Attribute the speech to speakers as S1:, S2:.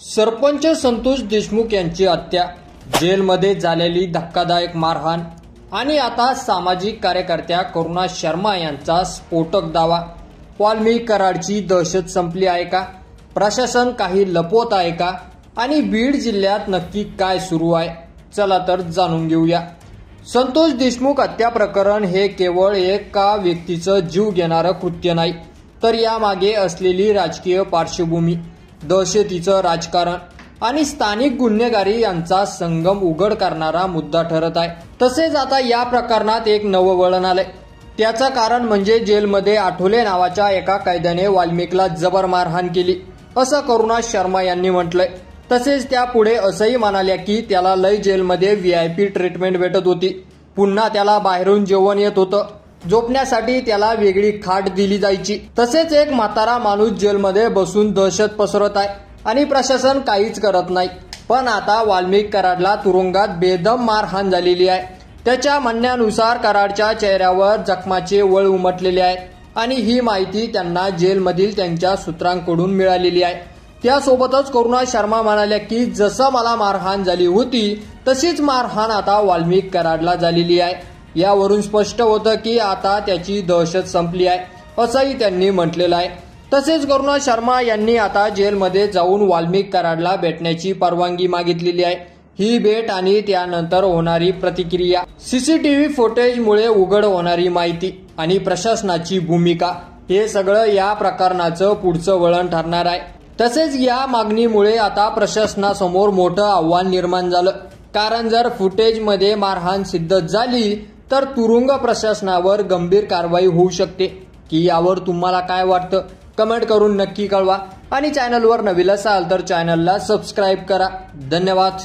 S1: सरपंच संतोष देशमुख यांची हत्या, जेलमध्ये झालेली धक्कादायक मारहाण आणि आता सामाजिक कार्यकर्त्या करुणा शर्मा यांचा स्फोटक दावा. वाल्मिक कराडची दहशत संपली आहे का? प्रशासन काही लपवत आहे का? आणि बीड जिल्ह्यात नक्की काय सुरू आहे? चला तर जाणून घेऊया. संतोष देशमुख हत्या प्रकरण हे केवळ एका व्यक्तीचं जीव घेणारं कृत्य नाही, तर यामागे असलेली राजकीय पार्श्वभूमी, दहशतीचं राजकारण आणि स्थानिक गुन्हेगारी यांचा संगम उघड करणारा मुद्दा ठरत आहे. तसेच आता या प्रकरणात एक नवं वळण आलंय. त्याचं कारण म्हणजे जेलमध्ये आठवले नावाच्या एका कैद्याने वाल्मिकला जबर मारहाण केली, असं करुणा शर्मा यांनी म्हटलंय. तसेच त्या पुढे असंही म्हणाल्या की त्याला लय जेलमध्ये VIP ट्रीटमेंट भेटत होती, पुन्हा त्याला बाहेरून जेवण येत होतं, झोपण्यासाठी त्याला वेगळी खाट दिली जायची. तसेच एक म्हातारा माणूस जेलमध्ये बसून दहशत पसरत आहे आणि प्रशासन काहीच करत नाही. पण आता वाल्मिक कराडला तुरुंगात बेदम मारहाण झालेली आहे. त्याच्या म्हणण्यानुसार कराडच्या चेहऱ्यावर जखमाचे वळ उमटलेले आहेत आणि ही माहिती त्यांना जेलमधील त्यांच्या सूत्रांकडून मिळालेली आहे. त्यासोबतच करुणा शर्मा म्हणाल्या की जसं मला मारहाण झाली होती तशीच मारहाण आता वाल्मिक कराडला झालेली आहे. यावरून स्पष्ट होतं की आता त्याची दहशत संपली आहे, असंही त्यांनी म्हटलेलं आहे. तसेच करुणा शर्मा यांनी आता जेलमध्ये जाऊन वाल्मिक कराडला भेटण्याची परवानगी मागितलेली आहे. ही भेट आणि त्यानंतर होणारी प्रतिक्रिया, CCTV फुटेजमुळे उघड होणारी माहिती आणि प्रशासनाची भूमिका, हे सगळं या प्रकरणाचं पुढचं वळण ठरणार आहे. तसेच या मागणीमुळे आता प्रशासनासमोर मोठं आव्हान निर्माण झालं. कारण जर फुटेजमध्ये मारहाण सिद्ध झाली तर तुरुंग प्रशासनावर गंभीर कारवाई होऊ शकते. की यावर तुम्हाला काय वाटतं? कमेंट करून नक्की कळवा आणि चॅनलवर नवीन असाल तर चॅनलला सबस्क्राईब करा. धन्यवाद.